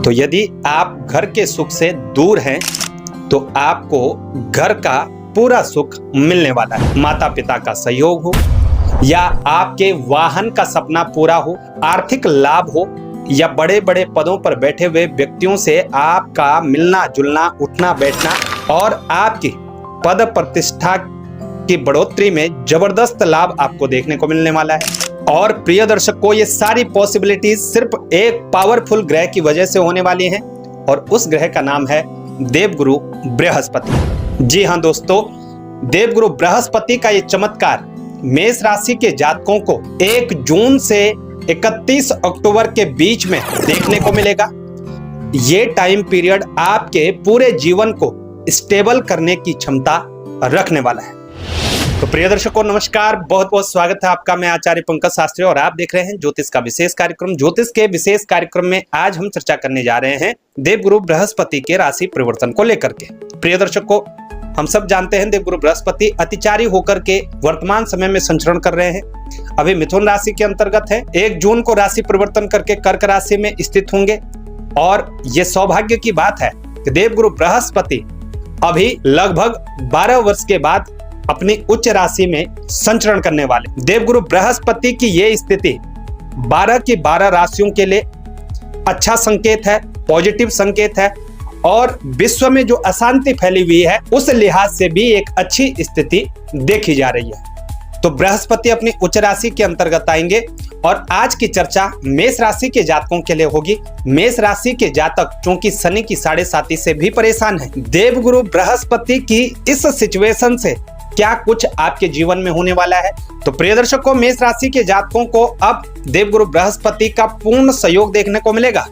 तो यदि आप घर के सुख से दूर हैं तो आपको घर का पूरा सुख मिलने वाला है। माता पिता का सहयोग हो या आपके वाहन का सपना पूरा हो, आर्थिक लाभ हो या बड़े बड़े पदों पर बैठे हुए व्यक्तियों से आपका मिलना जुलना, उठना बैठना और आपकी पद प्रतिष्ठा की बढ़ोतरी में जबरदस्त लाभ आपको देखने को मिलने वाला है। और प्रिय दर्शकों, ये सारी पॉसिबिलिटीज सिर्फ एक पावरफुल ग्रह की वजह से होने वाली हैं और उस ग्रह का नाम है देवगुरु बृहस्पति। जी हाँ दोस्तों, देवगुरु बृहस्पति का ये चमत्कार मेष राशि के जातकों को 1 जून से 31 अक्टूबर के बीच में देखने को मिलेगा। ये टाइम पीरियड आपके पूरे जीवन को स्टेबल करने की क्षमता रखने वाला है। तो प्रिय दर्शकों नमस्कार, बहुत बहुत स्वागत है आपका। मैं आचार्य पंकज शास्त्री और आप देख रहे हैं ज्योतिष का विशेष कार्यक्रम। ज्योतिष के विशेष कार्यक्रम में आज हम चर्चा करने जा रहे हैं देवगुरु बृहस्पति के राशि परिवर्तन को लेकर के। प्रिय दर्शकों, हम सब जानते हैं देवगुरु बृहस्पति अतिचारी होकर के वर्तमान समय में संचरण कर रहे हैं। अभी मिथुन राशि के अंतर्गत है। 1 जून को राशि परिवर्तन करके कर्क राशि में स्थित होंगे और ये सौभाग्य की बात है कि देवगुरु बृहस्पति अभी लगभग 12 वर्ष के बाद अपनी उच्च राशि में संचरण करने वाले। देवगुरु बृहस्पति की ये स्थिति 12 की 12 राशियों के लिए अच्छा संकेत है, पॉजिटिव संकेत है और विश्व में जो अशांति फैली हुई है उस लिहाज से भी एक अच्छी स्थिति देखी जा रही है। तो बृहस्पति अपनी उच्च राशि के अंतर्गत आएंगे और आज की चर्चा मेष राशि के जातकों के लिए होगी। मेष राशि के जातक क्योंकि शनि की 7.5 से भी परेशान है, देवगुरु बृहस्पति की इस सिचुएशन से क्या कुछ आपके जीवन में होने वाला है। तो प्रिय दर्शकों, मेष राशि के जातकों को अब देवगुरु बृहस्पति का पूर्ण सहयोग देखने को मिलेगा।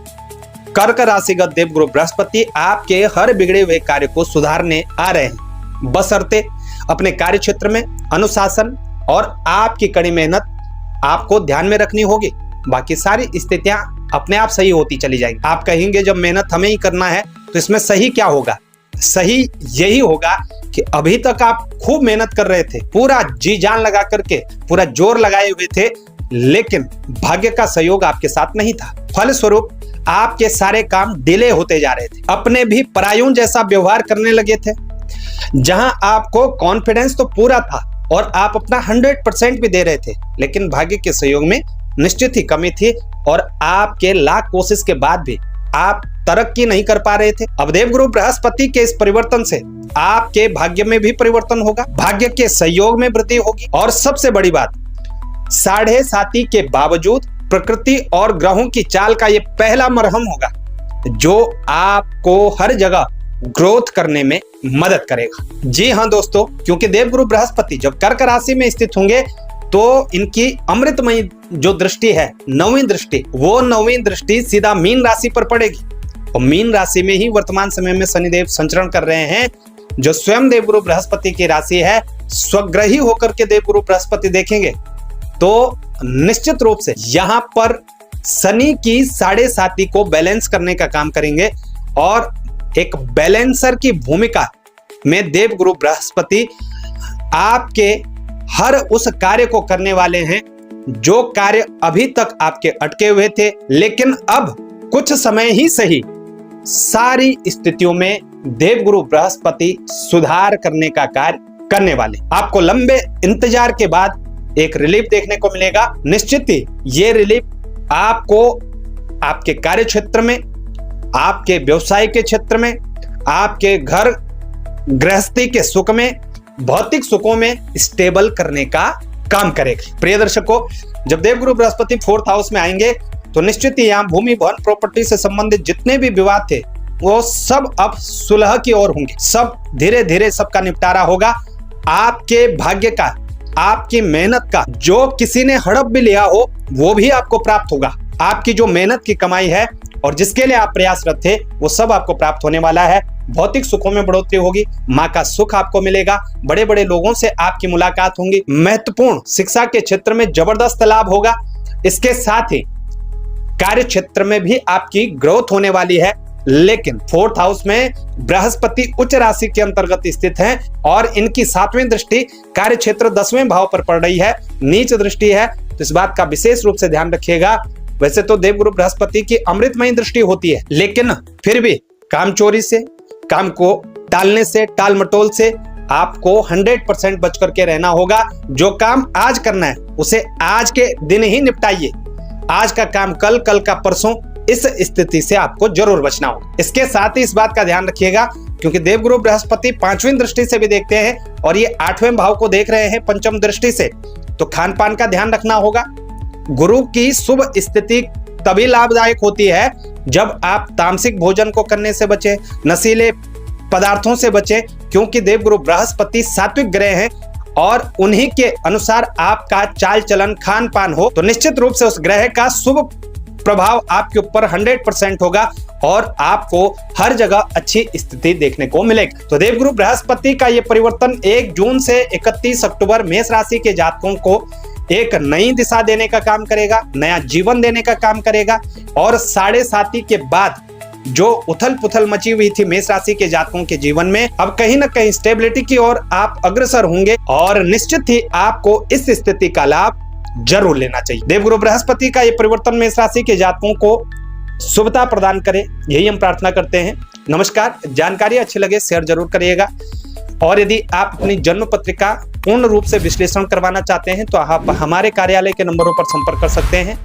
कर्क राशिगत देवगुरु बृहस्पति आपके हर बिगड़े हुए कार्य को सुधारने आ रहे हैं, बशर्ते अपने कार्य क्षेत्र में अनुशासन और आपकी कड़ी मेहनत आपको ध्यान में रखनी होगी। बाकी सारी स्थितियां अपने आप सही होती चली जाएंगी। आप कहेंगे जब मेहनत हमें ही करना है तो इसमें सही क्या होगा? सही यही होगा कि अभी तक आप खूब मेहनत कर रहे थे, पूरा जी जान लगा करके पूरा जोर लगाए हुए थे, लेकिन भाग्य का सहयोग आपके साथ नहीं था। फलस्वरूप आपके सारे काम डिले होते जा रहे थे, अपने भी परायों जैसा व्यवहार करने लगे थे। जहां आपको कॉन्फिडेंस तो पूरा था और आप अपना 100% भी दे रहे थे, लेकिन भाग्य के सहयोग में निश्चित ही कमी थी और आपके लाख कोशिश के बाद भी आप तरक्की नहीं कर पा रहे थे। अब देवगुरु बृहस्पति के इस परिवर्तन से आपके भाग्य में भी परिवर्तन होगा, भाग्य के सहयोग में वृद्धि होगी और सबसे बड़ी बात, 7.5 के बावजूद प्रकृति और ग्रहों की चाल का ये पहला मरहम होगा जो आपको हर जगह ग्रोथ करने में मदद करेगा। जी हाँ दोस्तों, क्योंकि देवगुरु बृहस्पति जब कर्क राशि में स्थित होंगे तो इनकी अमृतमयी जो दृष्टि है, 9वीं दृष्टि, वो 9वीं दृष्टि सीधा मीन राशि पर पड़ेगी और मीन राशि में ही वर्तमान समय में शनिदेव संचरण कर रहे हैं, जो स्वयं देवगुरु बृहस्पति की राशि है। स्वग्रही होकर के देवगुरु बृहस्पति देखेंगे तो निश्चित रूप से यहाँ पर शनि की 7.5 को बैलेंस करने का काम करेंगे और एक बैलेंसर की भूमिका में देवगुरु बृहस्पति आपके हर उस कार्य को करने वाले हैं जो कार्य अभी तक आपके अटके हुए थे, लेकिन अब कुछ समय ही सही सारी स्थितियों में देवगुरु बृहस्पति सुधार करने का कार्य करने वाले। आपको लंबे इंतजार के बाद एक रिलीफ देखने को मिलेगा। निश्चित ही ये रिलीफ आपको आपके कार्य क्षेत्र में, आपके व्यवसाय के क्षेत्र में, आपके घर गृहस्थी के सुख में, भौतिक सुखों में स्टेबल करने का काम करेगा। प्रिय दर्शकों, जब देवगुरु बृहस्पति 4th हाउस में आएंगे तो निश्चित ही यहाँ भूमि भवन प्रॉपर्टी से संबंधित जितने भी विवाद थे वो सब अब सुलह की ओर होंगे। सब धीरे धीरे सबका निपटारा होगा। आपके भाग्य का, आपकी मेहनत का जो किसी ने हड़प भी लिया हो वो भी आपको प्राप्त होगा। आपकी जो मेहनत की कमाई है और जिसके लिए आप प्रयासरत थे वो सब आपको प्राप्त होने वाला है। भौतिक सुखों में बढ़ोतरी होगी, माँ का सुख आपको मिलेगा, बड़े बड़े लोगों से आपकी मुलाकात होंगी, महत्वपूर्ण शिक्षा के क्षेत्र में जबरदस्त लाभ होगा। इसके साथ ही कार्य क्षेत्र में भी आपकी ग्रोथ होने वाली है। लेकिन 4th हाउस में बृहस्पति उच्च राशि के अंतर्गत स्थित हैं और इनकी 7वीं दृष्टि कार्य क्षेत्र 10वें भाव पर पड़ रही है, नीच दृष्टि है। तो इस बात का विशेष रूप से ध्यान रखिएगा। वैसे तो देवगुरु बृहस्पति की अमृतमयी दृष्टि होती है, लेकिन फिर भी काम चोरी से, काम को टालने से, टाल मटोल से आपको 100% बच करके रहना होगा। जो काम आज करना है उसे आज के दिन ही निपटाइए। आज का काम कल, कल का परसों, इस स्थिति से आपको जरूर बचना होगा। इसके साथ ही इस बात का ध्यान रखिएगा, क्योंकि देवगुरु बृहस्पति 5वीं दृष्टि से भी देखते हैं और ये 8वें भाव को देख रहे हैं 5वीं दृष्टि से, तो खान पान का ध्यान रखना होगा। गुरु की शुभ स्थिति तभी लाभदायक होती है जब आप तामसिक भोजन को करने से बचे, नशीले पदार्थों से बचे, क्योंकि देवगुरु बृहस्पति सात्विक ग्रह हैं और उन्हीं के अनुसार आपका चाल चलन, खान पान हो तो निश्चित रूप से उस ग्रह का शुभ प्रभाव आपके ऊपर 100% होगा और आपको हर जगह अच्छी स्थिति देखने को मिलेगी। तो देवगुरु बृहस्पति का यह परिवर्तन 1 जून से 31 अक्टूबर मेष राशि के जातकों को एक नई दिशा देने का काम करेगा, नया जीवन देने का काम करेगा और 7.5 के बाद जो उथल पुथल मची हुई थी मेष राशि के जातकों के जीवन में, अब कहीं ना कहीं स्टेबिलिटी की ओर आप अग्रसर होंगे और निश्चित ही आपको इस स्थिति का लाभ जरूर लेना चाहिए। देवगुरु बृहस्पति का यह परिवर्तन मेष राशि के जातकों को शुभता प्रदान करे, यही हम प्रार्थना करते हैं। नमस्कार। जानकारी अच्छी लगे शेयर जरूर करिएगा और यदि आप अपनी जन्म पत्रिका पूर्ण रूप से विश्लेषण करवाना चाहते हैं तो आप हमारे कार्यालय के नंबरों पर संपर्क कर सकते हैं।